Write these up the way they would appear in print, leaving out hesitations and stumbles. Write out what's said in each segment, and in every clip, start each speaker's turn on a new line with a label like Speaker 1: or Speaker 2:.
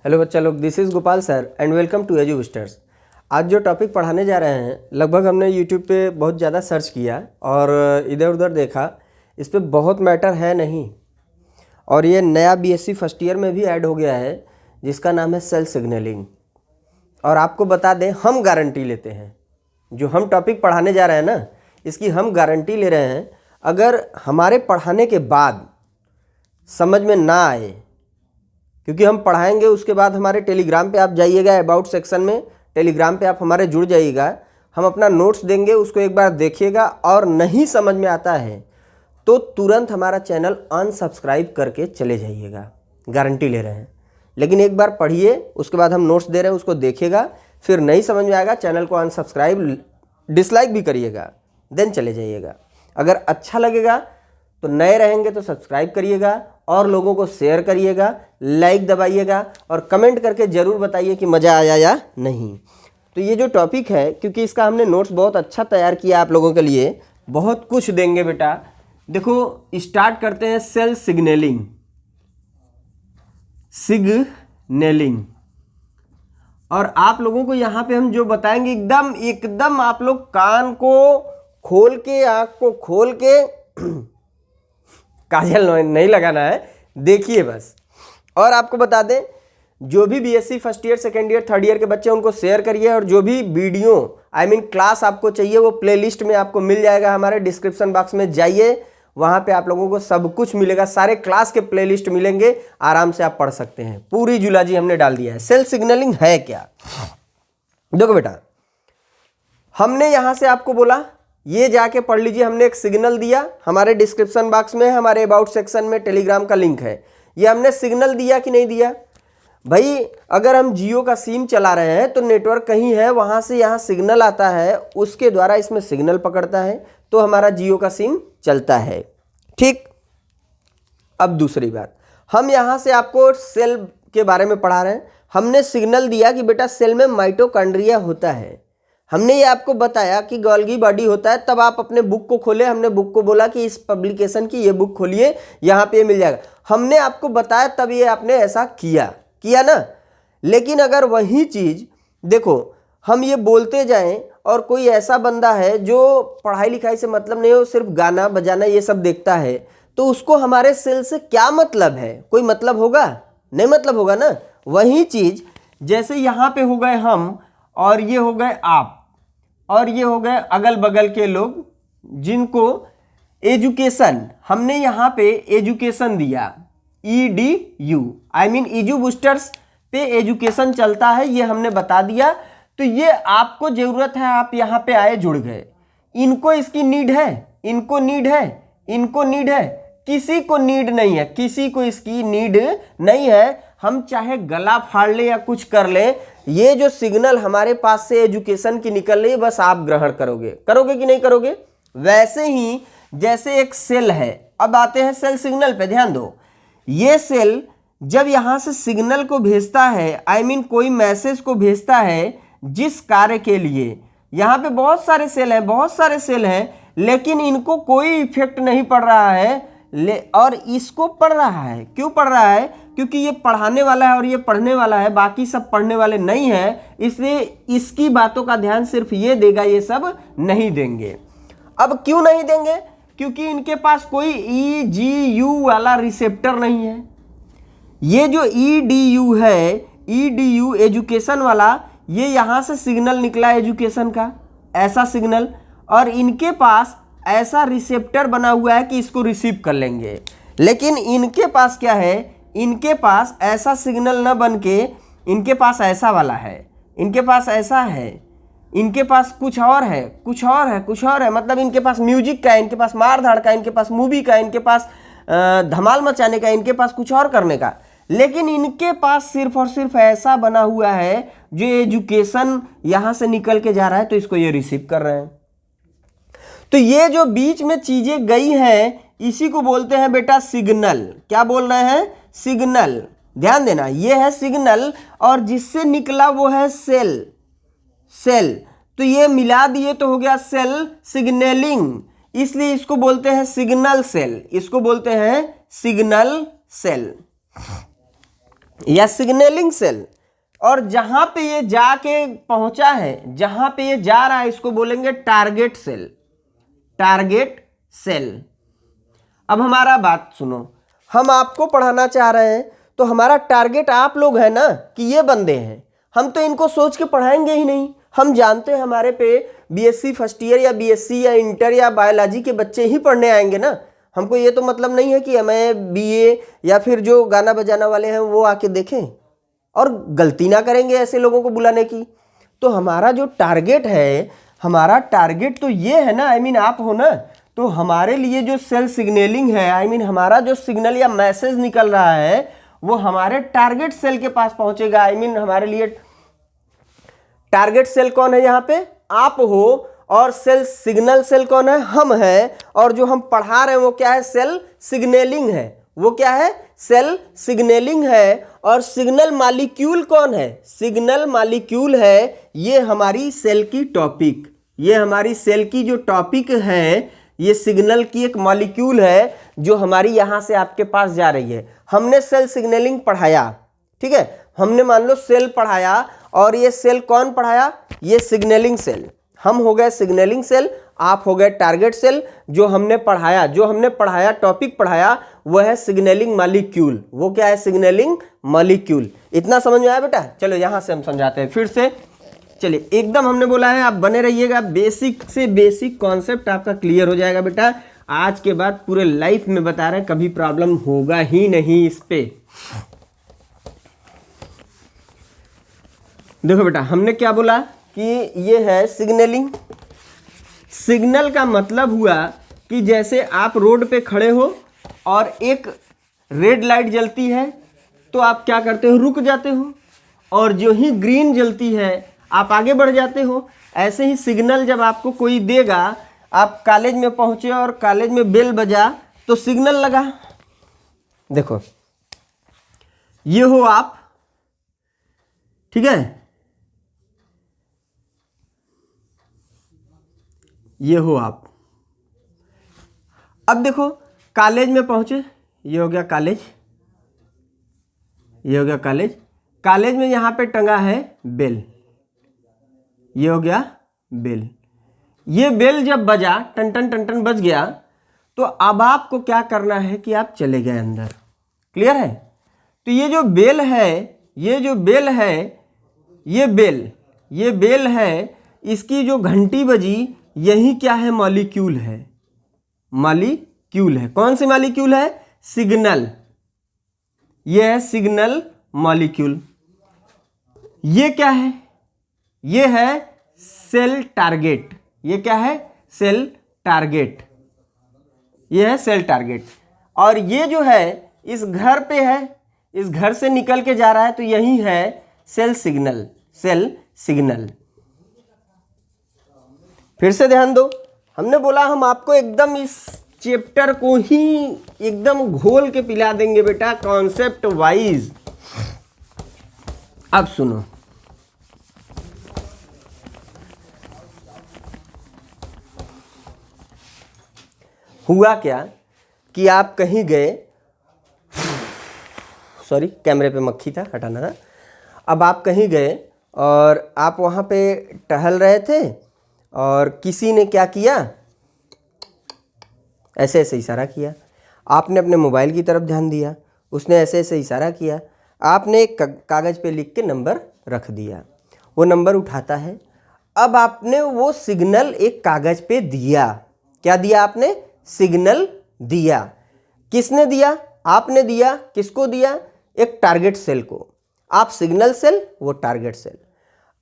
Speaker 1: Hello बच्चा लोग, this is Gopal sir and welcome to edu boosters. आज जो टॉपिक पढ़ाने जा रहे हैं, लगभग हमने यूट्यूब पे बहुत ज़्यादा सर्च किया और इधर उधर देखा, इस पे बहुत मैटर है नहीं। और ये नया बीएससी फर्स्ट ईयर में भी ऐड हो गया है, जिसका नाम है सेल सिग्नलिंग। और आपको बता दें, हम गारंटी लेते हैं, जो हम टॉपिक पढ़ाने जा रहे हैं ना, इसकी हम गारंटी ले रहे हैं। अगर हमारे पढ़ाने के बाद समझ में ना आए, क्योंकि हम पढ़ाएंगे, उसके बाद हमारे टेलीग्राम पे आप जाइएगा, अबाउट सेक्शन में टेलीग्राम पे आप हमारे जुड़ जाइएगा। हम अपना नोट्स देंगे, उसको एक बार देखिएगा और नहीं समझ में आता है तो तुरंत हमारा चैनल अनसब्सक्राइब करके चले जाइएगा, गारंटी ले रहे हैं। लेकिन एक बार पढ़िए, उसके बाद हम नोट्स दे रहे हैं, उसको देखिएगा, फिर नहीं समझ में आएगा चैनल को अनसब्सक्राइब, डिसलाइक भी करिएगा, देन चले जाइएगा। अगर अच्छा लगेगा तो नए रहेंगे तो सब्सक्राइब करिएगा और लोगों को शेयर करिएगा, लाइक दबाइएगा और कमेंट करके ज़रूर बताइए कि मज़ा आया या नहीं। तो ये जो टॉपिक है, क्योंकि इसका हमने नोट्स बहुत अच्छा तैयार किया आप लोगों के लिए, बहुत कुछ देंगे बेटा। देखो, स्टार्ट करते हैं सेल सिग्नलिंग। और आप लोगों को यहाँ पे हम जो बताएंगे, एकदम एकदम आप लोग कान को खोल के, आँख को खोल के काजल नहीं लगाना है, देखिए बस। और आपको बता दें, जो भी BSc first year, second year, third year के बच्चे, उनको शेयर करिए। और जो भी वीडियो क्लास आपको चाहिए, वो प्लेलिस्ट में आपको मिल जाएगा। हमारे डिस्क्रिप्शन बॉक्स में जाइए, वहाँ पे आप लोगों को सब कुछ मिलेगा, सारे क्लास के प्लेलिस्ट मिलेंगे, आराम से आप पढ़ सकते हैं। पूरी जुलाजी हमने डाल दिया है। सेल सिग्नलिंग है क्या? देखो बेटा, हमने यहाँ से आपको बोला ये जाके पढ़ लीजिए। हमने एक सिग्नल दिया, हमारे डिस्क्रिप्शन बॉक्स में, हमारे अबाउट सेक्शन में टेलीग्राम का लिंक है। ये हमने सिग्नल दिया कि नहीं दिया भाई? अगर हम जियो का सिम चला रहे हैं तो नेटवर्क कहीं है, वहाँ से यहाँ सिग्नल आता है, उसके द्वारा इसमें सिग्नल पकड़ता है तो हमारा जियो का सिम चलता है। ठीक। अब दूसरी बात, हम यहाँ से आपको सेल के बारे में पढ़ा रहे हैं। हमने सिग्नल दिया कि बेटा सेल में माइटोकॉन्ड्रिया होता है। हमने ये आपको बताया कि गोल्गी बॉडी होता है, तब आप अपने बुक को खोले। हमने बुक को बोला कि इस पब्लिकेशन की ये बुक खोलिए, यहाँ पे मिल जाएगा। हमने आपको बताया, तब ये आपने ऐसा किया ना। लेकिन अगर वही चीज़ देखो, हम ये बोलते जाएं और कोई ऐसा बंदा है जो पढ़ाई लिखाई से मतलब नहीं हो, सिर्फ गाना बजाना ये सब देखता है, तो उसको हमारे सेल से क्या मतलब है? कोई मतलब होगा? नहीं मतलब होगा ना। वही चीज़ जैसे यहाँ पे हो गए हम, और ये हो गए आप, और ये हो गए अगल बगल के लोग, जिनको एजुकेशन, हमने यहाँ पे एजुकेशन दिया, EDU, एजू बूस्टर्स पे एजुकेशन चलता है, ये हमने बता दिया। तो ये आपको जरूरत है, आप यहाँ पे आए, जुड़ गए। इनको इसकी नीड है, इनको नीड है, इनको नीड है, किसी को नीड नहीं है, किसी को इसकी नीड नहीं है। हम चाहे गला फाड़ ले या कुछ कर ले, ये जो सिग्नल हमारे पास से एजुकेशन की निकल रही है, बस आप ग्रहण करोगे कि नहीं करोगे? वैसे ही जैसे एक सेल है। अब आते हैं सेल सिग्नल पे, ध्यान दो। ये सेल जब यहां से सिग्नल को भेजता है, कोई मैसेज को भेजता है जिस कार्य के लिए, यहां पे बहुत सारे सेल हैं, लेकिन इनको कोई इफेक्ट नहीं पड़ रहा है, और इसको पढ़ रहा है। क्यों पढ़ रहा है? क्योंकि ये पढ़ाने वाला है और ये पढ़ने वाला है, बाकी सब पढ़ने वाले नहीं है, इसलिए इसकी बातों का ध्यान सिर्फ ये देगा, ये सब नहीं देंगे। अब क्यों नहीं देंगे? क्योंकि इनके पास कोई EGU वाला रिसेप्टर नहीं है। ये जो EDU है, EDU एजुकेशन वाला, ये यहां से सिग्नल निकला एजुकेशन का, ऐसा सिग्नल, और इनके पास ऐसा रिसेप्टर बना हुआ है कि इसको रिसीव कर लेंगे। लेकिन इनके पास क्या है? इनके पास ऐसा सिग्नल न बन के इनके पास ऐसा वाला है, इनके पास ऐसा है, इनके पास कुछ और है। मतलब इनके पास म्यूजिक का है, इनके पास मार धाड़ का, इनके पास मूवी का, इनके पास धमाल मचाने का, इनके पास कुछ और करने का। लेकिन इनके पास सिर्फ और सिर्फ ऐसा बना हुआ है जो एजुकेशन यहां से निकल के जा रहा है, तो इसको ये रिसीव कर रहे हैं। तो ये जो बीच में चीजें गई हैं, इसी को बोलते हैं बेटा सिग्नल। क्या बोल रहे हैं? सिग्नल। ध्यान देना, ये है सिग्नल, और जिससे निकला वो है सेल। तो ये मिला दिए तो हो गया सेल सिग्नलिंग, इसलिए इसको बोलते हैं सिग्नल सेल। या सिग्नलिंग सेल। और जहां पे ये जाके पहुंचा है, जहां पे ये जा रहा है, इसको बोलेंगे टारगेट सेल। Target cell. अब हमारा बात सुनो, हम आपको पढ़ाना चाह रहे हैं तो हमारा टारगेट आप लोग हैं ना, कि ये बंदे हैं, हम तो इनको सोच के पढ़ाएंगे ही नहीं। हम जानते हैं हमारे पे बीएससी फर्स्ट ईयर या बीएससी या इंटर या बायोलॉजी के बच्चे ही पढ़ने आएंगे ना। हमको ये तो मतलब नहीं है कि हमें बीए या फिर जो गाना बजाना वाले हैं वो आके देखें और गलती ना करेंगे ऐसे लोगों को बुलाने की। तो हमारा जो टारगेट है, हमारा टारगेट तो ये है ना, आई मीन आप हो ना, तो हमारे लिए जो सेल सिग्नलिंग है, आई मीन हमारा जो सिग्नल या मैसेज निकल रहा है वो हमारे टारगेट सेल के पास पहुंचेगा। आई मीन हमारे लिए टारगेट सेल कौन है, यहाँ पे आप हो, और सेल सिग्नल सेल कौन है, हम है। और जो हम पढ़ा रहे हैं वो क्या है, सेल सिग्नलिंग है। वो क्या है, सेल सिग्नलिंग है। और सिग्नल मॉलिक्यूल कौन है, सिग्नल मॉलिक्यूल है ये हमारी सेल की टॉपिक। ये हमारी सेल की जो टॉपिक है, ये सिग्नल की एक मॉलिक्यूल है जो हमारी यहाँ से आपके पास जा रही है। हमने सेल सिग्नलिंग पढ़ाया, ठीक है, हमने मान लो सेल पढ़ाया, और ये सेल कौन पढ़ाया, ये सिग्नलिंग सेल। हम हो गए सिग्नलिंग सेल, आप हो गए टारगेट सेल। जो हमने पढ़ाया टॉपिक पढ़ाया वह है सिग्नलिंग मॉलिक्यूल। वो क्या है, सिग्नलिंग मॉलिक्यूल। इतना समझ में आया बेटा? चलो यहाँ से हम समझाते हैं फिर से। चलिए एकदम हमने बोला है आप बने रहिएगा, बेसिक से बेसिक कॉन्सेप्ट आपका क्लियर हो जाएगा बेटा। आज के बाद पूरे लाइफ में बता रहे हैं, कभी प्रॉब्लम होगा ही नहीं इस पे। देखो बेटा, हमने क्या बोला कि ये है सिग्नलिंग। सिग्नल का मतलब हुआ कि जैसे आप रोड पे खड़े हो और एक रेड लाइट जलती है तो आप क्या करते हो, रुक जाते हो, और जो ही ग्रीन जलती है आप आगे बढ़ जाते हो। ऐसे ही सिग्नल जब आपको कोई देगा, आप कॉलेज में पहुंचे और कॉलेज में बेल बजा तो सिग्नल लगा। देखो ये हो आप, ठीक है, ये हो आप। अब देखो कॉलेज में पहुंचे, ये हो गया कॉलेज, ये हो गया कॉलेज। कॉलेज में यहाँ पे टंगा है बेल, ये हो गया बेल। ये बेल जब बजा, टन टन टन टन बज गया, तो अब आपको क्या करना है कि आप चले गए अंदर। क्लियर है? तो ये जो बेल है, ये जो बेल है, ये बेल है, इसकी जो घंटी बजी, यही क्या है, मॉलिक्यूल है। मॉलिक्यूल है, कौन सी मॉलिक्यूल है, सिग्नल। ये है सिग्नल मॉलिक्यूल। ये क्या है, ये है सेल टारगेट। ये क्या है, सेल टारगेट। ये है सेल टारगेट। और ये जो है इस घर पे है, इस घर से निकल के जा रहा है, तो यही है सेल सिग्नल। Cell signal. फिर से ध्यान दो, हमने बोला हम आपको एकदम इस चैप्टर को ही एकदम घोल के पिला देंगे बेटा, कॉन्सेप्ट वाइज। अब सुनो, हुआ क्या कि आप कहीं गए, सॉरी कैमरे पे मक्खी था, हटाना था। अब आप कहीं गए और आप वहाँ पे टहल रहे थे, और किसी ने क्या किया, ऐसे ऐसे इशारा किया। आपने अपने मोबाइल की तरफ ध्यान दिया, उसने ऐसे ऐसे इशारा किया। आपने एक कागज़ पे लिख के नंबर रख दिया, वो नंबर उठाता है। अब आपने वो सिग्नल एक कागज़ पे दिया। क्या दिया आपने, सिग्नल दिया। किसने दिया, आपने दिया। किसको दिया, एक टारगेट सेल को। आप सिग्नल सेल, वो टारगेट सेल।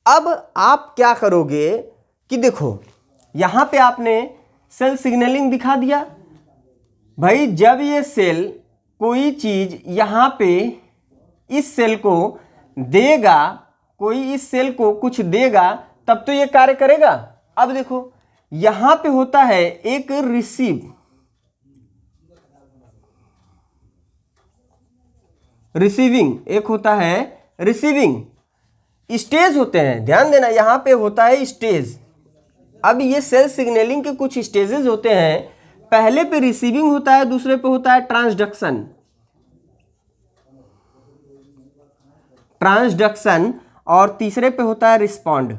Speaker 1: अब आप क्या करोगे कि देखो यहाँ पे आपने सेल सिग्नलिंग दिखा दिया। भाई जब ये सेल कोई चीज़ यहाँ पे इस सेल को देगा, कोई इस सेल को कुछ देगा, तब तो ये कार्य करेगा। अब देखो यहाँ पे होता है एक रिसीविंग, एक होता है रिसीविंग। स्टेज होते हैं, ध्यान देना, यहाँ पे होता है स्टेज। अब ये सेल सिग्नलिंग के कुछ स्टेजेस होते हैं। पहले पे रिसीविंग होता है, दूसरे पे होता है ट्रांसडक्शन। ट्रांसडक्शन और तीसरे पे होता है रिस्पॉन्ड।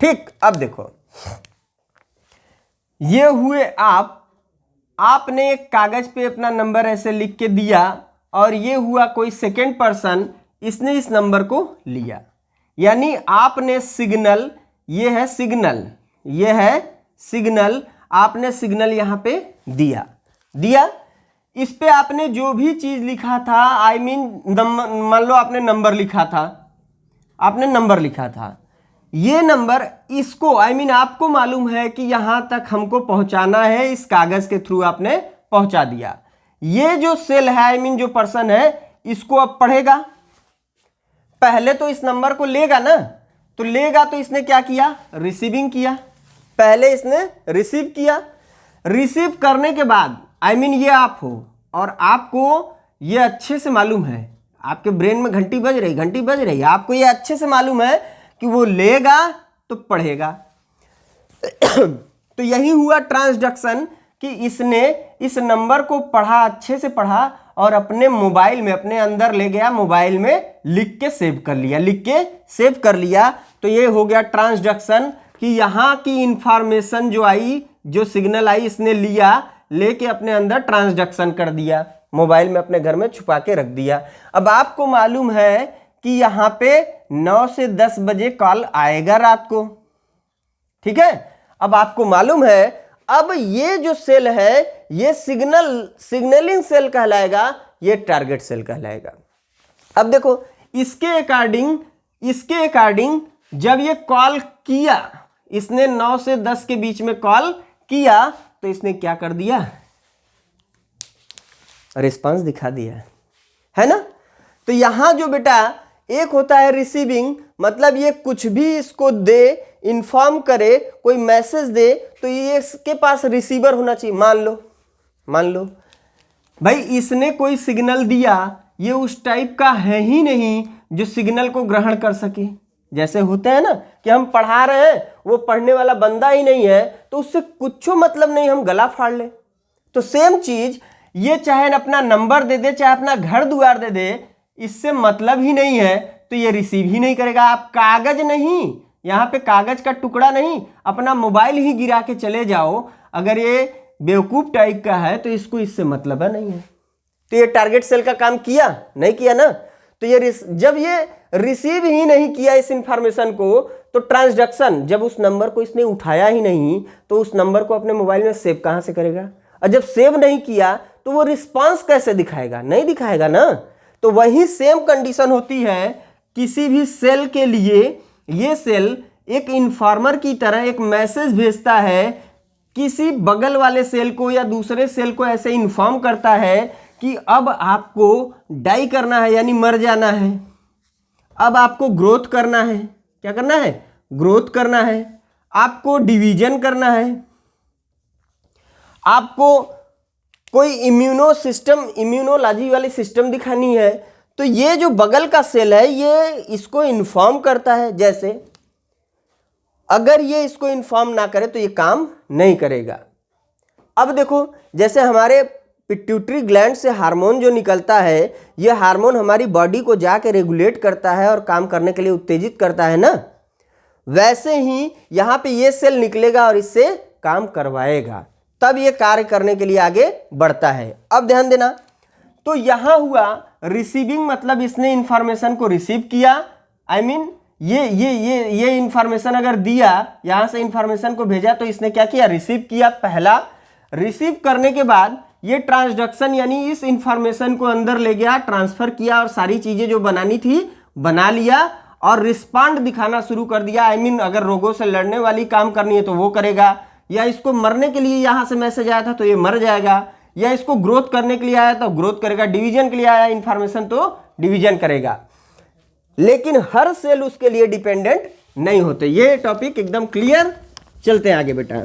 Speaker 1: ठीक, अब देखो ये हुए आपने एक कागज पे अपना नंबर ऐसे लिख के दिया और ये हुआ कोई सेकेंड पर्सन, इसने इस नंबर को लिया, यानी आपने सिग्नल, ये है सिग्नल, आपने सिग्नल यहां पे दिया। इस पे आपने जो भी चीज लिखा था, मान लो आपने नंबर लिखा था, ये नंबर इसको आपको मालूम है कि यहां तक हमको पहुंचाना है, इस कागज के थ्रू आपने पहुंचा दिया। ये जो सेल है जो पर्सन है, इसको अब पढ़ेगा। पहले तो इस नंबर को लेगा ना, तो इसने क्या किया, रिसीविंग किया। पहले इसने रिसीव किया, रिसीव करने के बाद ये आप हो और आपको ये अच्छे से मालूम है, आपके ब्रेन में घंटी बज रही, आपको ये अच्छे से मालूम है कि वो लेगा तो पढ़ेगा। तो यही हुआ ट्रांसडक्शन कि इसने इस नंबर को पढ़ा, अच्छे से पढ़ा और अपने मोबाइल में, अपने अंदर ले गया, मोबाइल में लिख के सेव कर लिया। तो ये हो गया ट्रांसडक्शन कि यहाँ की इंफॉर्मेशन जो आई, जो सिग्नल आई, इसने लिया, लेके अपने अंदर ट्रांसडक्शन कर दिया, मोबाइल में अपने घर में छुपा के रख दिया। अब आपको मालूम है कि यहाँ पे 9 से 10 बजे कॉल आएगा रात को, ठीक है। अब आपको मालूम है, अब ये जो सेल है ये सिग्नलिंग सेल कहलाएगा, ये टारगेट सेल कहलाएगा। अब देखो इसके अकॉर्डिंग जब ये कॉल किया, इसने 9 से 10 के बीच में कॉल किया, तो इसने क्या कर दिया, रिस्पांस दिखा दिया, है ना। तो यहां जो बेटा एक होता है रिसीविंग, मतलब ये कुछ भी इसको दे, इन्फॉर्म करे, कोई मैसेज दे, तो ये इसके पास रिसीवर होना चाहिए। मान लो भाई इसने कोई सिग्नल दिया, ये उस टाइप का है ही नहीं जो सिग्नल को ग्रहण कर सके। जैसे होते हैं ना कि हम पढ़ा रहे हैं, वो पढ़ने वाला बंदा ही नहीं है, तो उससे कुछ मतलब नहीं, हम गला फाड़ ले। तो सेम चीज ये चाहे अपना नंबर दे दे, चाहे अपना घर द्वार दे दे, इससे मतलब ही नहीं है, तो ये रिसीव ही नहीं करेगा। आप कागज नहीं, यहाँ पे कागज का टुकड़ा नहीं, अपना मोबाइल ही गिरा के चले जाओ, अगर ये बेवकूफ टाइप का है तो इसको इससे मतलब नहीं है। तो ये टारगेट सेल का काम किया नहीं किया ना। तो ये जब ये रिसीव ही नहीं किया इस इंफॉर्मेशन को, तो ट्रांसडक्शन, जब उस नंबर को इसने उठाया ही नहीं, तो उस नंबर को अपने मोबाइल में सेव कहां से करेगा। और जब सेव नहीं किया तो वो रिस्पांस कैसे दिखाएगा, नहीं दिखाएगा ना। तो वही सेम कंडीशन होती है किसी भी सेल के लिए। ये सेल एक इन्फॉर्मर की तरह एक मैसेज भेजता है किसी बगल वाले सेल को या दूसरे सेल को, ऐसे इन्फॉर्म करता है कि अब आपको डाई करना है, यानी मर जाना है। अब आपको ग्रोथ करना है। क्या करना है, ग्रोथ करना है। आपको डिवीजन करना है, आपको कोई इम्यूनोलॉजी वाली सिस्टम दिखानी है। तो ये जो बगल का सेल है ये इसको इन्फॉर्म करता है। जैसे अगर ये इसको इन्फॉर्म ना करे तो ये काम नहीं करेगा। अब देखो जैसे हमारे पिट्यूटरी ग्लैंड से हार्मोन जो निकलता है, ये हार्मोन हमारी बॉडी को जाके रेगुलेट करता है और काम करने के लिए उत्तेजित करता है ना। वैसे ही यहाँ पे ये सेल निकलेगा और इससे काम करवाएगा, तब ये कार्य करने के लिए आगे बढ़ता है। अब ध्यान देना, तो यहां हुआ रिसीविंग, मतलब इसने इंफॉर्मेशन को रिसीव किया। ये इंफॉर्मेशन अगर दिया, यहां से इंफॉर्मेशन को भेजा, तो इसने क्या किया, रिसीव किया। पहला रिसीव करने के बाद ये ट्रांसडक्शन, यानी इस इंफॉर्मेशन को अंदर ले गया, ट्रांसफर किया और सारी चीजें जो बनानी थी बना लिया और रिस्पॉन्ड दिखाना शुरू कर दिया। अगर रोगों से लड़ने वाली काम करनी है तो वो करेगा, या इसको मरने के लिए यहां से मैसेज आया था तो ये मर जाएगा, या इसको ग्रोथ करने के लिए आया तो ग्रोथ करेगा, डिवीजन के लिए आया इंफॉर्मेशन तो डिवीजन करेगा। लेकिन हर सेल उसके लिए डिपेंडेंट नहीं होते। ये टॉपिक एकदम क्लियर। चलते हैं आगे बेटा।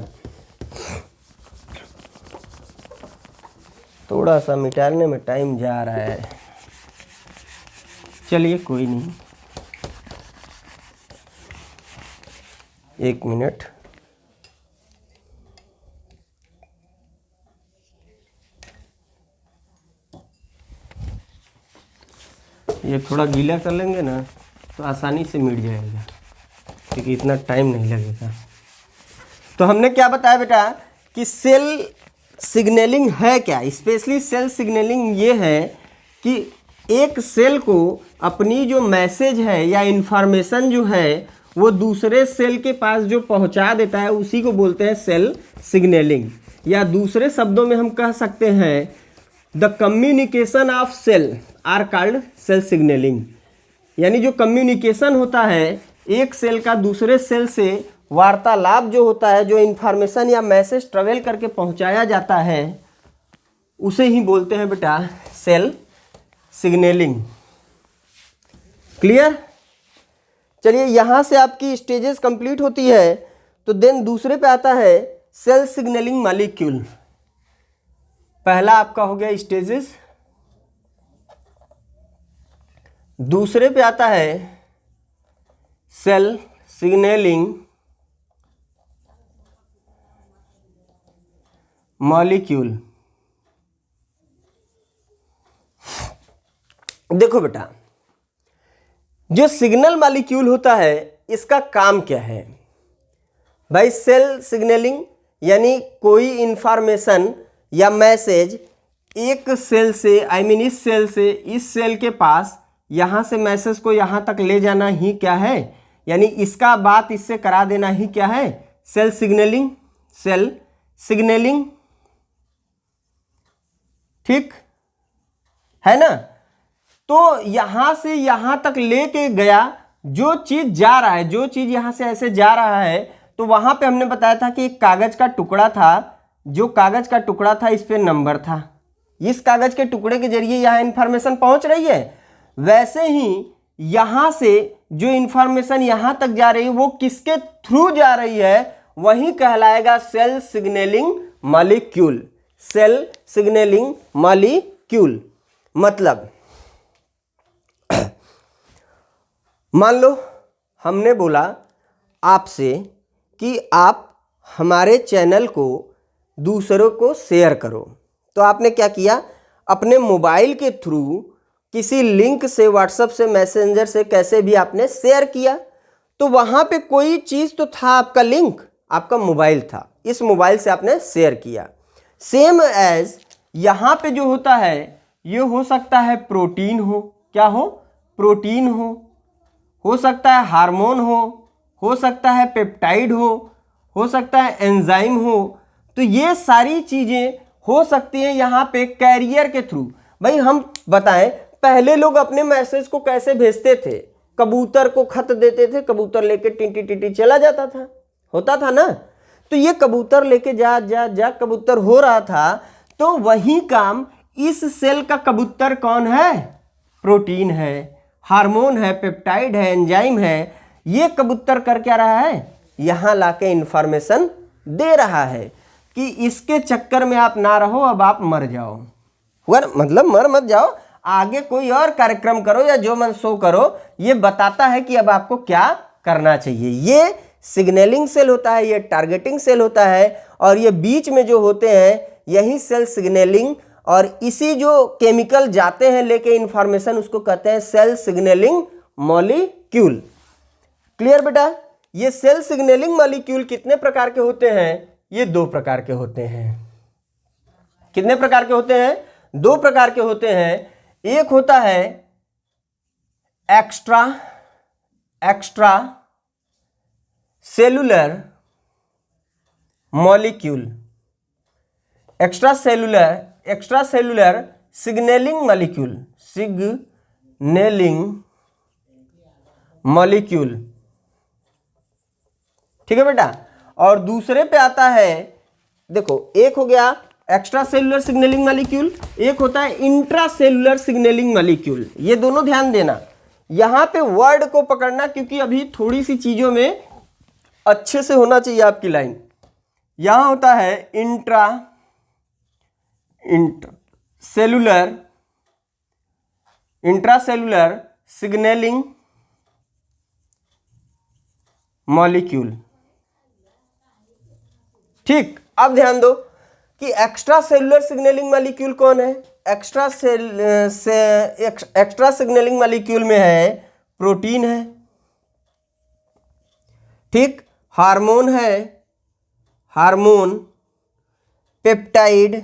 Speaker 1: थोड़ा सा मिटाने में टाइम जा रहा है, चलिए कोई नहीं, 1 मिनट। ये थोड़ा गीला कर लेंगे ना तो आसानी से मिट जाएगा, क्योंकि इतना टाइम नहीं लगेगा। तो हमने क्या बताया बेटा कि सेल सिग्नलिंग है क्या। स्पेशली सेल सिग्नलिंग ये है कि एक सेल को अपनी जो मैसेज है या इंफॉर्मेशन जो है वो दूसरे सेल के पास जो पहुंचा देता है उसी को बोलते हैं सेल सिग्नलिंग। या दूसरे शब्दों में हम कह सकते हैं the communication of cell are called cell signalling. यानी जो कम्युनिकेशन होता है एक सेल का दूसरे सेल से, वार्तालाप जो होता है, जो इंफॉर्मेशन या मैसेज ट्रेवल करके पहुंचाया जाता है, उसे ही बोलते हैं बेटा सेल सिग्नलिंग। क्लियर। चलिए यहां से आपकी स्टेजेस कंप्लीट होती है तो देन दूसरे पे आता है सेल सिग्नलिंग मॉलिक्यूल। पहला आपका हो गया स्टेजेस, दूसरे पे आता है सेल सिग्नलिंग मॉलिक्यूल। देखो बेटा, जो सिग्नल मॉलिक्यूल होता है इसका काम क्या है भाई। सेल सिग्नलिंग यानी कोई इंफॉर्मेशन या मैसेज एक सेल से, इस सेल से इस सेल के पास, यहाँ से मैसेज को यहाँ तक ले जाना ही क्या है, यानी इसका बात इससे करा देना ही क्या है, सेल सिग्नलिंग। सेल सिग्नलिंग, ठीक है ना। तो यहां से यहां तक लेके गया, जो चीज जा रहा है, जो चीज यहां से ऐसे जा रहा है, तो वहां पे हमने बताया था कि एक कागज का टुकड़ा था, जो कागज का टुकड़ा था इस पे नंबर था, इस कागज के टुकड़े के जरिए यहां इंफॉर्मेशन पहुंच रही है। वैसे ही यहां से जो इंफॉर्मेशन यहां तक जा रही है वो किसके थ्रू जा रही है, वही कहलाएगा cell signalling molecule. Cell signalling molecule मतलब मान लो हमने बोला आपसे कि आप हमारे चैनल को दूसरों को शेयर करो, तो आपने क्या किया, अपने मोबाइल के थ्रू किसी लिंक से, व्हाट्सएप से, मैसेंजर से, कैसे भी आपने शेयर किया। तो वहाँ पे कोई चीज़ तो था, आपका लिंक, आपका मोबाइल था, इस मोबाइल से आपने शेयर किया। सेम एज यहाँ पे जो होता है ये हो सकता है प्रोटीन हो, क्या हो, प्रोटीन हो सकता है हार्मोन हो सकता है पेप्टाइड हो सकता है एंजाइम हो। तो ये सारी चीज़ें हो सकती हैं यहाँ पे कैरियर के थ्रू। भाई हम बताएं, पहले लोग अपने मैसेज को कैसे भेजते थे, कबूतर को खत देते थे, कबूतर लेके टिंटी टिंटी चला जाता था, होता था ना। तो ये कबूतर लेके जा जा जा कबूतर हो रहा था, तो वही काम इस सेल का कबूतर कौन है, प्रोटीन है, हार्मोन है, पेप्टाइड है, एंजाइम है। ये कबूतर कर क्या रहा है, यहां लाके इंफॉर्मेशन दे रहा है कि इसके चक्कर में आप ना रहो, अब आप मर जाओ। मतलब मर मत जाओ, आगे कोई और कार्यक्रम करो या जो मन सो करो। ये बताता है कि अब आपको क्या करना चाहिए। ये सिग्नलिंग सेल होता है, ये टारगेटिंग सेल होता है, और ये बीच में जो होते हैं यही सेल सिग्नलिंग, और इसी जो केमिकल जाते हैं लेके इंफॉर्मेशन, उसको कहते हैं सेल सिग्नलिंग मॉलिक्यूल। क्लियर बेटा। ये सेल सिग्नलिंग मॉलिक्यूल कितने प्रकार के होते हैं, ये 2 प्रकार के होते हैं। कितने प्रकार के होते हैं, 2 प्रकार के होते हैं। एक होता है extra cellular molecule, extra cellular signalling molecule, signalling molecule, ठीक है बेटा। और दूसरे पे आता है, देखो एक हो गया एक्स्ट्रा सेलुलर सिग्नलिंग मॉलिक्यूल, एक होता है इंट्रा सेलुलर सिग्नलिंग मॉलिक्यूल। ये दोनों ध्यान देना, यहां पे वर्ड को पकड़ना, क्योंकि अभी थोड़ी सी चीजों में अच्छे से होना चाहिए आपकी लाइन। यहां होता है इंट्रासेलुलर सिग्नलिंग मॉलिक्यूल। ठीक, अब ध्यान दो कि एक्स्ट्रा सेलुलर सिग्नलिंग मॉलिक्यूल कौन है। एक्स्ट्रा एक्स्ट्रा सिग्नलिंग मॉलिक्यूल में है प्रोटीन है, ठीक, हार्मोन है, हार्मोन, पेप्टाइड,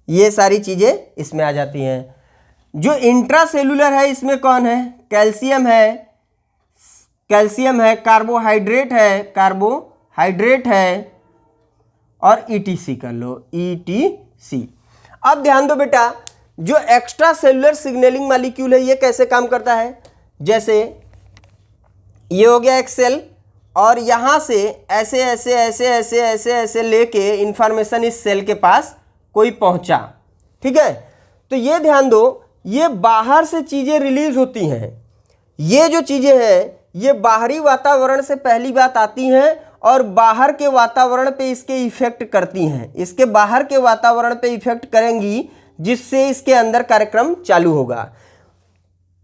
Speaker 1: ये सारी चीजें इसमें आ जाती हैं। जो इंट्रासेलुलर है इसमें कौन है? कैल्शियम है, कैल्शियम है, कार्बोहाइड्रेट है और ईटीसी कर लो, ईटीसी। अब ध्यान दो बेटा, जो एक्स्ट्रा सेलुलर सिग्नलिंग मॉलिक्यूल है ये कैसे काम करता है? जैसे ये हो गया एक सेल और यहां से ऐसे ऐसे ऐसे ऐसे ऐसे ऐसे लेके इंफॉर्मेशन इस सेल के पास कोई पहुंचा, ठीक है। तो ये ध्यान दो, ये बाहर से चीजें रिलीज होती हैं। ये जो चीजें हैं ये बाहरी वातावरण से पहली बात आती हैं और बाहर के वातावरण पे इसके इफेक्ट करती हैं। इसके बाहर के वातावरण पे इफेक्ट करेंगी जिससे इसके अंदर कार्यक्रम चालू होगा।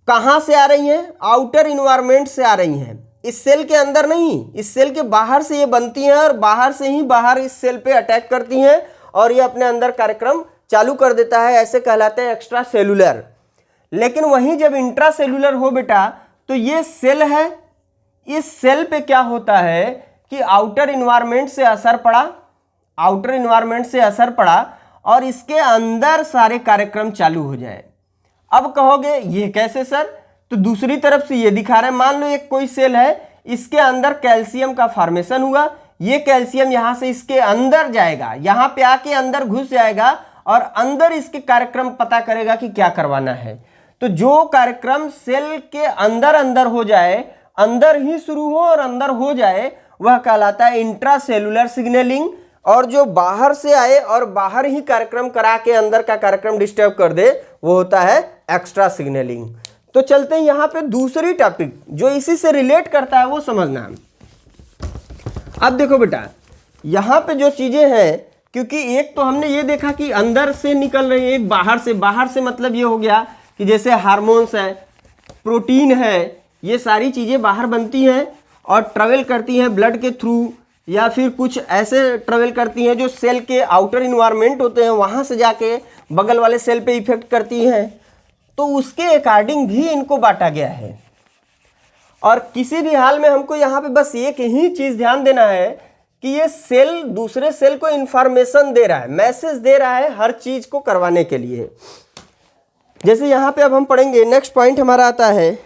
Speaker 1: कहां से आ रही हैं? आउटर इन्वायरमेंट से आ रही हैं, इस सेल के अंदर नहीं, इस सेल के बाहर से ये बनती हैं और बाहर से ही बाहर इस सेल पे अटैक करती हैं और ये अपने अंदर कार्यक्रम चालू कर देता है। ऐसे कहलाते हैं एक्स्ट्रा सेलुलर। लेकिन वहीं जब इंट्रा सेलुलर हो बेटा, तो ये सेल है, इस सेल पे क्या होता है कि आउटर इन्वायरमेंट से असर पड़ा, आउटर इन्वायरमेंट से असर पड़ा और इसके अंदर सारे कार्यक्रम चालू हो जाए। अब कहोगे ये कैसे सर? तो दूसरी तरफ से ये दिखा रहे हैं, मान लो एक कोई सेल है, इसके अंदर कैल्शियम का फॉर्मेशन हुआ, ये कैल्शियम यहां से इसके अंदर जाएगा, यहां पे आके अंदर घुस जाएगा और अंदर इसके कार्यक्रम पता करेगा कि क्या करवाना है। तो जो कार्यक्रम सेल के अंदर अंदर हो जाए, अंदर ही शुरू हो और अंदर हो जाए, वह कहलाता है इंट्रा सेलुलर सिग्नलिंग। और जो बाहर से आए और बाहर ही कार्यक्रम करा के अंदर का कार्यक्रम डिस्टर्ब कर दे, वो होता है एक्स्ट्रा सिग्नलिंग। तो चलते हैं यहां पे दूसरी टॉपिक जो इसी से रिलेट करता है वो समझना। अब देखो बेटा, यहां पे जो चीजें हैं, क्योंकि एक तो हमने ये देखा कि अंदर से निकल रही है, एक बाहर से। बाहर से मतलब ये हो गया कि जैसे हार्मोन्स है, प्रोटीन है, ये सारी चीजें बाहर बनती हैं और ट्रेवल करती हैं ब्लड के थ्रू, या फिर कुछ ऐसे ट्रेवल करती हैं जो सेल के आउटर इन्वायरमेंट होते हैं वहां से जाके बगल वाले सेल पे इफेक्ट करती हैं। तो उसके अकॉर्डिंग भी इनको बांटा गया है। और किसी भी हाल में हमको यहाँ पे बस एक ही चीज ध्यान देना है कि ये सेल दूसरे सेल को इंफॉर्मेशन दे रहा है, मैसेज दे रहा है हर चीज को करवाने के लिए। जैसे यहाँ पे अब हम पढ़ेंगे, नेक्स्ट पॉइंट हमारा आता है,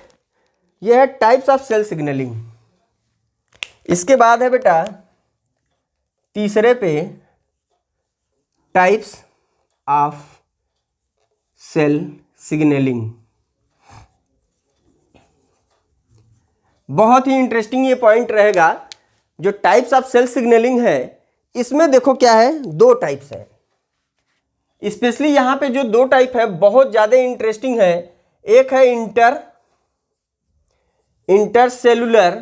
Speaker 1: यह है टाइप्स ऑफ सेल सिग्नलिंग। इसके बाद है बेटा तीसरे पे टाइप्स ऑफ सेल सिग्नलिंग। बहुत ही इंटरेस्टिंग ये पॉइंट रहेगा। जो टाइप्स ऑफ सेल सिग्नलिंग है, इसमें देखो क्या है, दो टाइप्स है। स्पेशली यहां पे जो दो टाइप है बहुत ज्यादा इंटरेस्टिंग है। एक है intercellular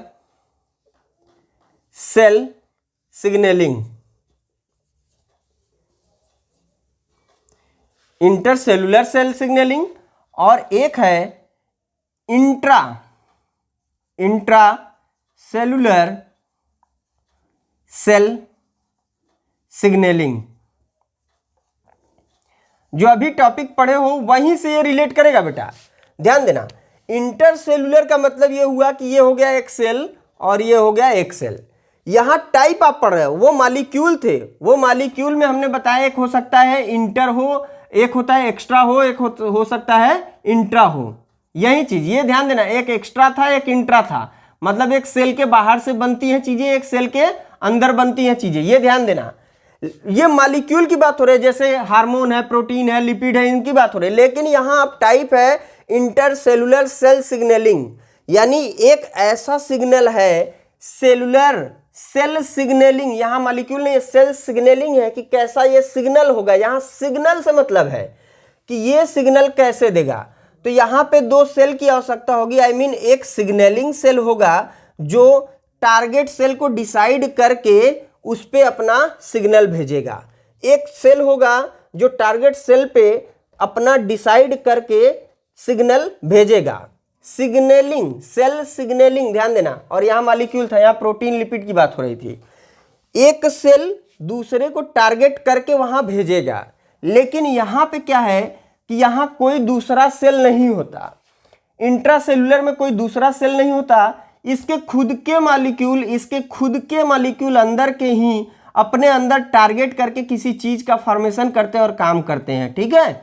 Speaker 1: cell signalling, intercellular cell signalling, और एक है इंट्रासेलुलर सेल सिग्नलिंग। जो अभी टॉपिक पढ़े हो वहीं से ये रिलेट करेगा बेटा, ध्यान देना। इंटरसेलुलर का मतलब ये हुआ कि ये हो गया एक सेल और ये हो गया एक सेल। यहां टाइप आप पढ़ रहे हो, वो मॉलिक्यूल थे, वो मॉलिक्यूल में हमने बताया एक हो सकता है इंटर हो, एक होता है एक्स्ट्रा हो, एक हो सकता है इंट्रा हो। यही चीज ये ध्यान देना, एक एक्स्ट्रा था एक इंट्रा था, मतलब एक सेल के बाहर से बनती हैं चीजें, एक सेल के अंदर बनती हैं चीजें, ये ध्यान देना। ये मॉलिक्यूल की बात हो रही है, जैसे हार्मोन है, प्रोटीन है, लिपिड है, इनकी बात हो रही है। लेकिन यहां अब टाइप है इंटरसेलुलर सेल सिग्नलिंग, यानी एक ऐसा सिग्नल है सेलुलर सेल सिग्नलिंग। यहां मॉलिक्यूल नहीं, सेल सिग्नलिंग है कि कैसा ये सिग्नल होगा। यहां सिग्नल से मतलब है कि ये सिग्नल कैसे देगा। तो यहां पे दो सेल की आवश्यकता होगी, आई मीन एक सिग्नलिंग सेल होगा जो टारगेट सेल को डिसाइड करके उस पे अपना सिग्नल भेजेगा। एक सेल होगा जो टारगेट सेल पे अपना डिसाइड करके सिग्नल भेजेगा। सिग्नलिंग सेल सिग्नलिंग, ध्यान देना। और यहां मॉलिक्यूल था, यहां प्रोटीन लिपिड की बात हो रही थी। एक सेल दूसरे को टारगेट करके वहां भेजेगा, लेकिन यहाँ पे क्या है कि यहाँ कोई दूसरा सेल नहीं होता, इंट्रासेलुलर में कोई दूसरा सेल नहीं होता। इसके खुद के मॉलिक्यूल अंदर के ही अपने अंदर टारगेट करके किसी चीज का फॉर्मेशन करते हैं और काम करते हैं। ठीक है,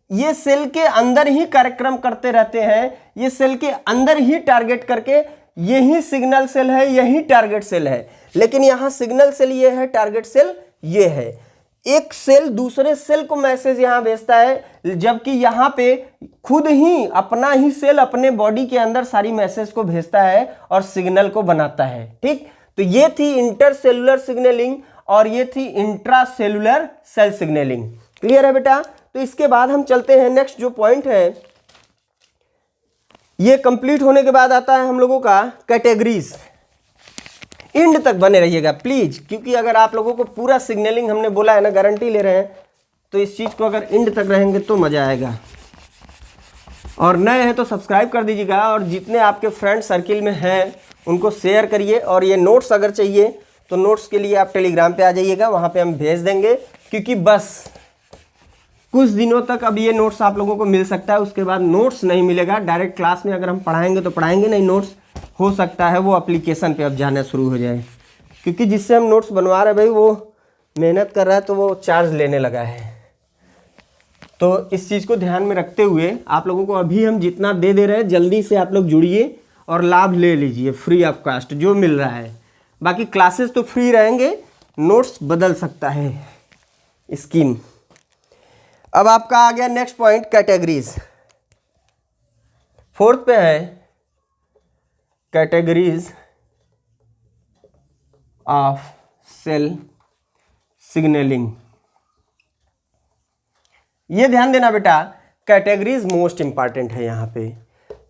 Speaker 1: ये सेल के अंदर ही कार्यक्रम करते रहते हैं, ये सेल के अंदर ही टारगेट करके, यही सिग्नल सेल है, यही टारगेट सेल है। लेकिन यहाँ सिग्नल सेल ये है, टारगेट सेल ये है। एक सेल दूसरे सेल को मैसेज यहाँ भेजता है, जबकि यहाँ पे खुद ही अपना ही सेल अपने बॉडी के अंदर सारी मैसेज को भेजता है और सिग्नल को बनाता है। ठीक, तो ये थी इंटरसेलुलर सिग्नलिंग और ये थी इंट्रासेलुलर सेल सिग्नलिंग। क्लियर है बेटा? तो इसके बाद हम चलते हैं नेक्स्ट जो पॉइंट है, ये कंप्लीट होने के बाद आता है हम लोगों का कैटेगरीज। एंड तक बने रहिएगा प्लीज, क्योंकि अगर आप लोगों को पूरा सिग्नलिंग हमने बोला है ना, गारंटी ले रहे हैं, तो इस चीज को अगर एंड तक रहेंगे तो मजा आएगा। और नए हैं तो सब्सक्राइब कर दीजिएगा, और जितने आपके फ्रेंड सर्किल में हैं उनको शेयर करिए। और ये नोट्स अगर चाहिए तो नोट्स के लिए आप टेलीग्राम पे आ जाइएगा, वहाँ पे हम भेज देंगे, क्योंकि बस कुछ दिनों तक अब ये नोट्स आप लोगों को मिल सकता है, उसके बाद नोट्स नहीं मिलेगा। डायरेक्ट क्लास में अगर हम पढ़ाएंगे तो पढ़ाएंगे, नहीं नोट्स हो सकता है वो एप्लीकेशन पे अब जाना शुरू हो जाए, क्योंकि जिससे हम नोट्स बनवा रहे हैं भाई वो मेहनत कर रहा है तो वो चार्ज लेने लगा है। तो इस चीज़ को ध्यान में रखते हुए आप लोगों को अभी हम जितना दे रहे हैं, जल्दी से आप लोग जुड़िए और लाभ ले लीजिए, फ्री ऑफ कास्ट जो मिल रहा है। बाकी क्लासेस तो फ्री रहेंगे, नोट्स बदल सकता है स्कीम। अब आपका आ गया नेक्स्ट पॉइंट, कैटेगरीज। फोर्थ पे है कैटेगरीज ऑफ सेल सिग्नलिंग। ये ध्यान देना बेटा, कैटेगरीज मोस्ट इंपॉर्टेंट है। यहाँ पे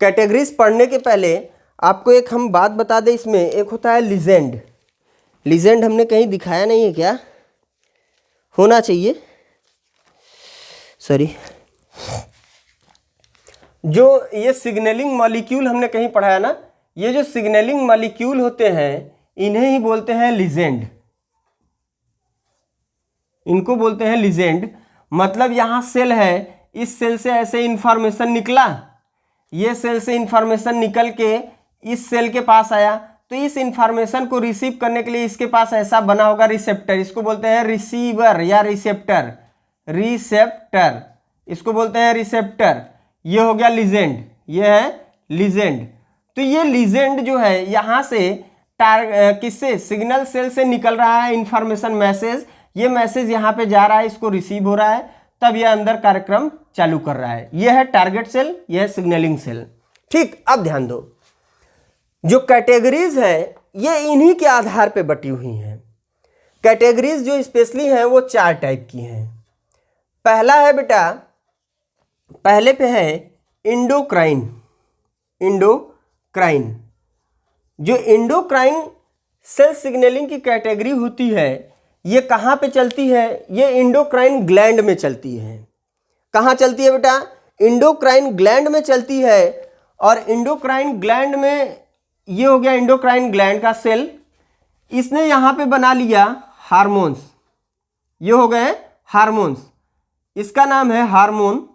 Speaker 1: कैटेगरीज पढ़ने के पहले आपको एक हम बात बता दें, इसमें एक होता है लीजेंड। लीजेंड हमने कहीं दिखाया नहीं है क्या? होना चाहिए, सॉरी। जो ये सिग्नलिंग मॉलिक्यूल हमने कहीं पढ़ा है ना, ये जो सिग्नलिंग मॉलिक्यूल होते हैं इन्हें ही बोलते हैं लीजेंड। इनको बोलते हैं लीजेंड। मतलब यहाँ सेल है, इस सेल से ऐसे इंफॉर्मेशन निकला, ये सेल से इंफॉर्मेशन निकल के इस सेल के पास आया, तो इस इंफॉर्मेशन को रिसीव करने के लिए इसके पास ऐसा बना होगा रिसेप्टर। इसको बोलते हैं रिसीवर या रिसेप्टर। रिसेप्टर इसको बोलते हैं रिसेप्टर। ये हो गया लीजेंड, ये है लीजेंड। तो ये लीजेंड जो है यहाँ से किससे, सिग्नल सेल से निकल रहा है इंफॉर्मेशन मैसेज, ये मैसेज यहाँ पे जा रहा है, इसको रिसीव हो रहा है, तब यह अंदर कार्यक्रम चालू कर रहा है। यह है टारगेट सेल, यह है सिग्नलिंग सेल। ठीक, अब ध्यान दो, जो कैटेगरीज है ये इन्हीं के आधार पे बटी हुई हैं। कैटेगरीज जो स्पेशली हैं वो 4 टाइप की हैं। पहला है बेटा, पहले पे है इंडोक्राइन। इंडोक्राइन, जो इंडोक्राइन सेल सिग्नलिंग की कैटेगरी होती है, ये कहाँ पे चलती है? ये इंडोक्राइन ग्लैंड में चलती है। कहाँ चलती है बेटा? इंडोक्राइन ग्लैंड में चलती है। और इंडोक्राइन ग्लैंड में ये हो गया इंडोक्राइन ग्लैंड का सेल, इसने यहाँ पे बना लिया हार्मोन्स। ये हो गए हार्मोन्स, इसका नाम है हार्मोन।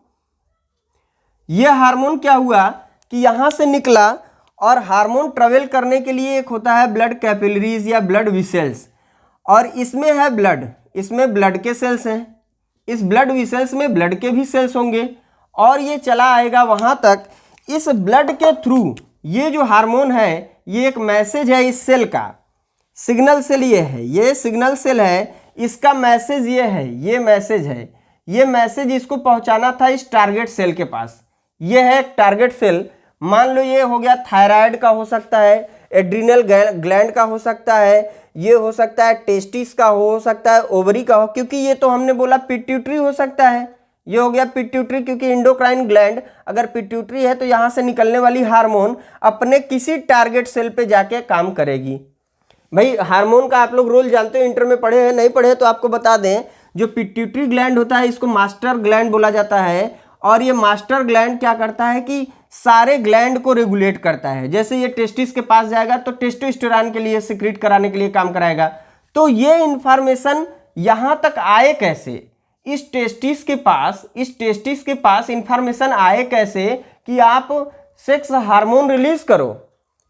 Speaker 1: ये हार्मोन क्या हुआ कि यहाँ से निकला, और हार्मोन ट्रेवल करने के लिए एक होता है ब्लड कैपिलरीज या ब्लड वेसल्स, और इसमें है ब्लड, इसमें ब्लड के सेल्स हैं, इस ब्लड वेसल्स में ब्लड के भी सेल्स होंगे, और ये चला आएगा वहाँ तक। इस ब्लड के थ्रू ये जो हार्मोन है, ये एक मैसेज है इस सेल का, सिग्नल सेल ये है, ये सिग्नल सेल है, इसका मैसेज ये है, ये मैसेज है, ये मैसेज इसको पहुंचाना था इस टारगेट सेल के पास। ये है एक टारगेट सेल। मान लो ये हो गया थायराइड का, हो सकता है एड्रिनल ग्लैंड का, हो सकता है ये, हो सकता है टेस्टिस का, हो सकता है ओवरी का हो, क्योंकि ये तो हमने बोला पिट्यूटरी हो सकता है। ये हो गया पिट्यूटरी, क्योंकि इंडोक्राइन ग्लैंड अगर पिट्यूटरी है तो यहाँ से निकलने वाली हार्मोन अपने किसी टारगेट सेल पे जाके काम करेगी। भाई हार्मोन का आप लोग रोल जानते हो, इंटर में पढ़े हैं, नहीं पढ़े तो आपको बता दें, जो पिट्यूटरी ग्लैंड होता है इसको मास्टर ग्लैंड बोला जाता है। और ये मास्टर ग्लैंड क्या करता है कि सारे ग्लैंड को रेगुलेट करता है। जैसे ये टेस्टिस के पास जाएगा तो टेस्टोस्टेरोन के लिए सिक्रीट कराने के लिए काम कराएगा। तो ये इंफॉर्मेशन यहाँ तक आए कैसे, इस टेस्टिस के पास इंफॉर्मेशन आए कैसे कि आप सेक्स हार्मोन रिलीज करो।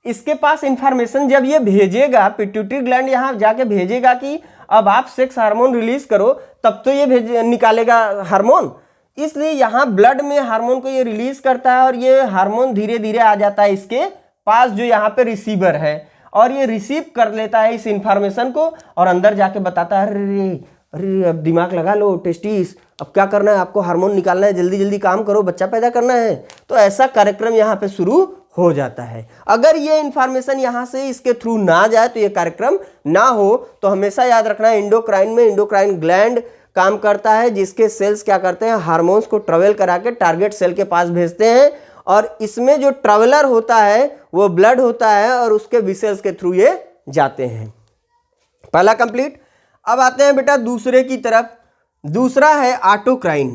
Speaker 1: इसके पास इंफॉर्मेशन जब ये भेजेगा, पिट्यूटरी ग्लैंड यहाँ जाके भेजेगा कि अब आप सेक्स हार्मोन रिलीज करो, तब तो ये निकालेगा हार्मोन। इसलिए यहाँ ब्लड में हार्मोन को ये रिलीज करता है और ये हार्मोन धीरे धीरे आ जाता है इसके पास, जो यहाँ पे रिसीवर है, और ये रिसीव कर लेता है इस इंफॉर्मेशन को और अंदर जाके बताता है अरे अरे अब दिमाग लगा लो टेस्टिस, अब क्या करना है, आपको हार्मोन निकालना है, जल्दी जल्दी काम करो, बच्चा पैदा करना है। तो ऐसा कार्यक्रम यहाँ पे शुरू हो जाता है। अगर ये इंफॉर्मेशन यहाँ से इसके थ्रू ना जाए तो ये कार्यक्रम ना हो, तो हमेशा याद रखना है एंडोक्राइन में एंडोक्राइन ग्लैंड काम करता है, जिसके सेल्स क्या करते हैं, हार्मोन्स को ट्रेवल करा के टारगेट सेल के पास भेजते हैं, और इसमें जो ट्रेवलर होता है वो ब्लड होता है और उसके विसेल्स के थ्रू ये जाते हैं। पहला कंप्लीट। अब आते हैं बेटा दूसरे की तरफ। दूसरा है ऑटोक्राइन।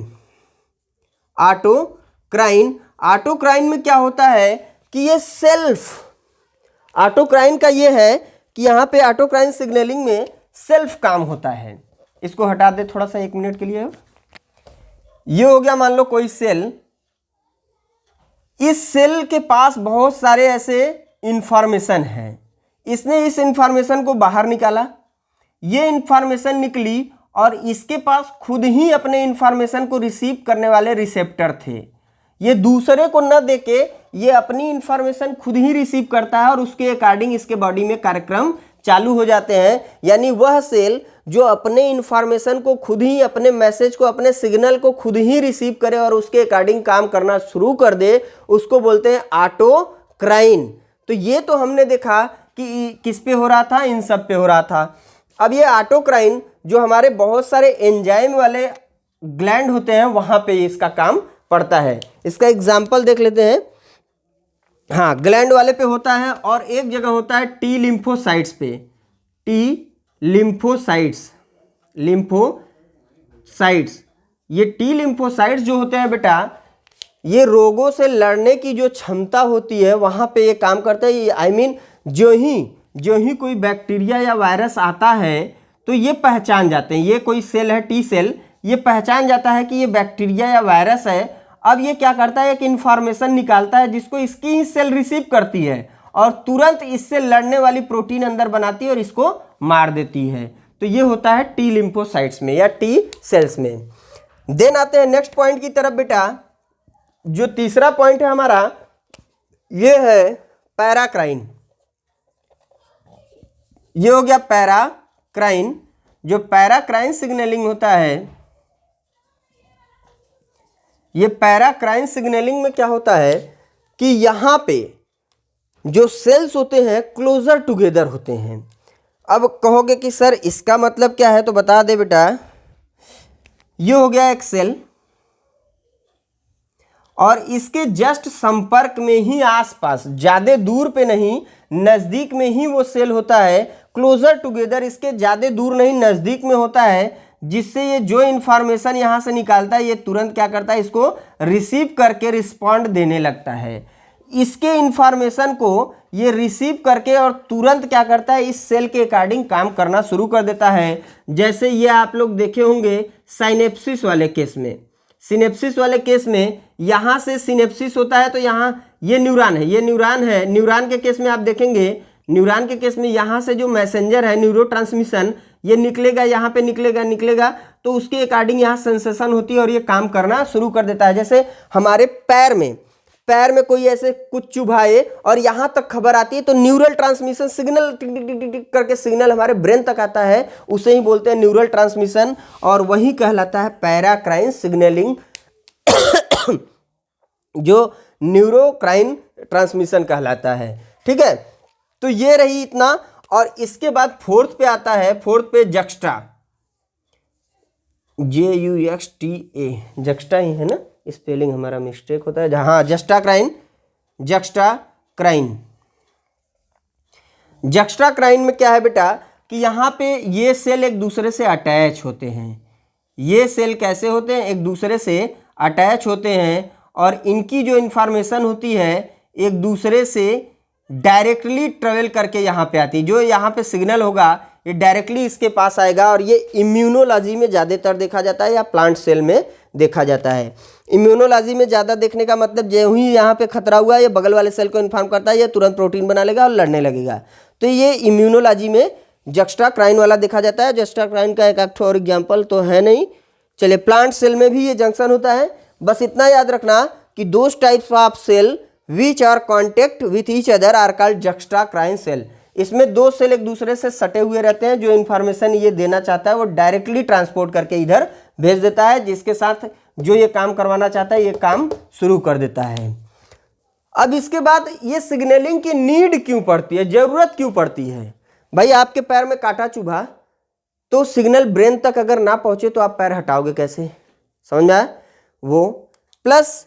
Speaker 1: ऑटोक्राइन में क्या होता है कि ये सेल्फ, ऑटोक्राइन का ये है कि यहाँ पे ऑटोक्राइन सिग्नलिंग में सेल्फ काम होता है। इसको हटा दे थोड़ा सा 1 मिनट के लिए। ये हो गया मान लो कोई सेल, इस सेल के पास बहुत सारे ऐसे इंफॉर्मेशन हैं, इसने इस इंफॉर्मेशन को बाहर निकाला, ये इंफॉर्मेशन निकली और इसके पास खुद ही अपने इंफॉर्मेशन को रिसीव करने वाले रिसेप्टर थे। ये दूसरे को न देके ये अपनी इंफॉर्मेशन खुद ही रिसीव करता है और उसके अकॉर्डिंग इसके बॉडी में कार्यक्रम चालू हो जाते हैं। यानी वह सेल जो अपने इंफॉर्मेशन को खुद ही, अपने मैसेज को, अपने सिग्नल को खुद ही रिसीव करे और उसके अकॉर्डिंग काम करना शुरू कर दे, उसको बोलते हैं ऑटोक्राइन। तो ये तो हमने देखा कि किस पे हो रहा था, इन सब पे हो रहा था। अब ये ऑटोक्राइन जो हमारे बहुत सारे एंजाइम वाले ग्लैंड होते हैं वहां पे इसका काम पड़ता है। इसका एग्जाम्पल देख लेते हैं। हाँ, ग्लैंड वाले पे होता है और एक जगह होता है टी लिम्फोसाइट्स पे। टी लिम्फोसाइट्स, ये टी लिम्फोसाइट्स जो होते हैं बेटा, ये रोगों से लड़ने की जो क्षमता होती है वहाँ पे ये काम करते हैं। आई मीन जो ही कोई बैक्टीरिया या वायरस आता है तो ये पहचान जाते हैं, ये कोई सेल है टी सेल, ये पहचान जाता है कि ये बैक्टीरिया या वायरस है। अब ये क्या करता है, एक इंफॉर्मेशन निकालता है जिसको इसकी ही सेल रिसीव करती है और तुरंत इससे लड़ने वाली प्रोटीन अंदर बनाती है और इसको मार देती है। तो ये होता है टी लिम्फोसाइट्स में या टी सेल्स में। देन आते हैं नेक्स्ट पॉइंट की तरफ बेटा। जो तीसरा पॉइंट है हमारा, ये है पैराक्राइन। ये हो गया पैराक्राइन। जो पैराक्राइन सिग्नलिंग होता है, ये पैराक्राइन सिग्नलिंग में क्या होता है कि यहाँ पे जो सेल्स होते हैं क्लोजर टुगेदर होते हैं। अब कहोगे कि सर इसका मतलब क्या है, तो बता दे बेटा। ये हो गया एक सेल और इसके जस्ट संपर्क में ही आसपास, ज़्यादा दूर पे नहीं, नज़दीक में ही वो सेल होता है। क्लोजर टुगेदर, इसके ज़्यादा दूर नहीं, नज़दीक में होता है, जिससे ये जो इन्फॉर्मेशन यहाँ से निकालता है ये तुरंत क्या करता है, इसको रिसीव करके रिस्पॉन्ड देने लगता है। इसके इन्फॉर्मेशन को ये रिसीव करके और तुरंत क्या करता है, इस सेल के अकॉर्डिंग काम करना शुरू कर देता है। जैसे ये आप लोग देखे होंगे साइनेप्सिस वाले केस में। सिनेप्सिस वाले केस में यहाँ से सिनेप्सिस होता है तो यहाँ ये न्यूरॉन है, ये न्यूरॉन है। न्यूरॉन के केस में आप देखेंगे, न्यूरॉन के केस में यहाँ से जो मैसेंजर है न्यूरोट्रांसमिशन, ये निकलेगा, यहाँ पे निकलेगा तो उसके अकॉर्डिंग यहाँ सेंसेशन होती है और ये काम करना शुरू कर देता है। जैसे हमारे पैर में कोई ऐसे कुछ चुभाए और यहाँ तक खबर आती है तो न्यूरल ट्रांसमिशन सिग्नल टिक टिक टिक टिक करके सिग्नल हमारे ब्रेन तक आता है, उसे ही बोलते हैं न्यूरल ट्रांसमिशन और वही कहलाता है पैराक्राइन सिग्नलिंग जो न्यूरोक्राइन ट्रांसमिशन कहलाता है। ठीक है, तो ये रही इतना। और इसके बाद फोर्थ पे आता है, फोर्थ पे जक्स्टा, JUXTA, जक्स्टा ही है ना, स्पेलिंग हमारा मिस्टेक होता है। हाँ, जक्स्टाक्राइन में क्या है बेटा कि यहाँ पे ये सेल एक दूसरे से अटैच होते हैं। ये सेल कैसे होते हैं, एक दूसरे से अटैच होते हैं और इनकी जो इन्फॉर्मेशन होती है एक दूसरे से डायरेक्टली ट्रेवल करके यहाँ पे आती है। जो यहाँ पे सिग्नल होगा ये डायरेक्टली इसके पास आएगा और ये इम्यूनोलॉजी में ज़्यादातर देखा जाता है या प्लांट सेल में देखा जाता है। इम्यूनोलॉजी में ज़्यादा देखने का मतलब जो ही यहाँ पे खतरा हुआ ये बगल वाले सेल को इन्फॉर्म करता है, ये तुरंत प्रोटीन बना लेगा और लड़ने लगेगा। तो ये इम्यूनोलॉजी में जक्स्ट्राक्राइन वाला देखा जाता है। जक्स्ट्राक्राइन का एक और एग्जाम्पल तो है नहीं। चलिए, प्लांट सेल में भी ये जंक्शन होता है। बस इतना याद रखना कि those types of cell which are contact with each other are called juxtacrine cell. इसमें दो सेल एक दूसरे से सटे हुए रहते हैं। जो इन्फॉर्मेशन ये देना चाहता है वो डायरेक्टली ट्रांसपोर्ट करके इधर भेज देता है, जिसके साथ जो ये काम करवाना चाहता है ये काम शुरू कर देता है। अब इसके बाद ये सिग्नलिंग की नीड क्यों पड़ती है, जरूरत क्यों पड़ती है? भाई आपके पैर में कांटा चुभा तो सिग्नल ब्रेन तक अगर ना पहुंचे तो आप पैर हटाओगे कैसे? समझ में आया? वो प्लस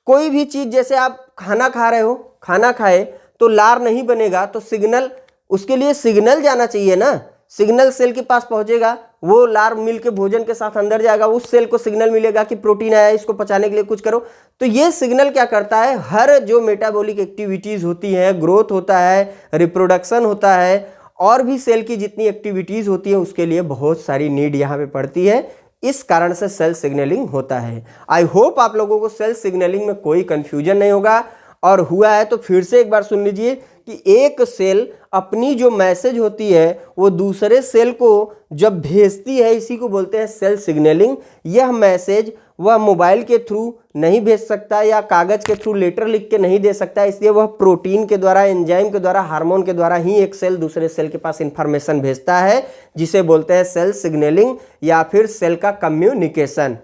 Speaker 1: कोई भी चीज, जैसे आप खाना खा रहे हो, खाना खाए तो लार नहीं बनेगा, तो सिग्नल, उसके लिए सिग्नल जाना चाहिए ना। सिग्नल सेल के पास पहुंचेगा, वो लार मिल के भोजन के साथ अंदर जाएगा, उस सेल को सिग्नल मिलेगा कि प्रोटीन आया, इसको पचाने के लिए कुछ करो। तो ये सिग्नल क्या करता है, हर जो मेटाबॉलिक एक्टिविटीज होती है, ग्रोथ होता है, रिप्रोडक्शन होता है, और भी सेल की जितनी एक्टिविटीज होती है उसके लिए बहुत सारी नीड यहाँ पे पड़ती है। इस कारण से सेल सिग्नलिंग होता है। आई होप आप लोगों को सेल सिग्नलिंग में कोई कंफ्यूजन नहीं होगा, और हुआ है तो फिर से एक बार सुन लीजिए कि एक सेल अपनी जो मैसेज होती है वो दूसरे सेल को जब भेजती है, इसी को बोलते हैं सेल सिग्नलिंग। यह मैसेज वह मोबाइल के थ्रू नहीं भेज सकता या कागज के थ्रू लेटर लिख के नहीं दे सकता, इसलिए वह प्रोटीन के द्वारा, एंजाइम के द्वारा, हार्मोन के द्वारा ही एक सेल दूसरे सेल के पास इंफॉर्मेशन भेजता है, जिसे बोलते हैं सेल सिग्नलिंग या फिर सेल का कम्युनिकेशन।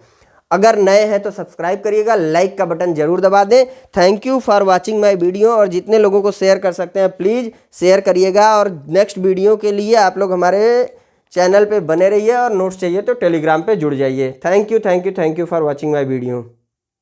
Speaker 1: अगर नए हैं तो सब्सक्राइब करिएगा, लाइक का बटन जरूर दबा दें। Thank you for watching my video, और जितने लोगों को शेयर कर सकते हैं प्लीज़ शेयर करिएगा। और नेक्स्ट वीडियो के लिए आप लोग हमारे चैनल पे बने रहिए, और नोट्स चाहिए तो टेलीग्राम पे जुड़ जाइए। Thank you for watching my video.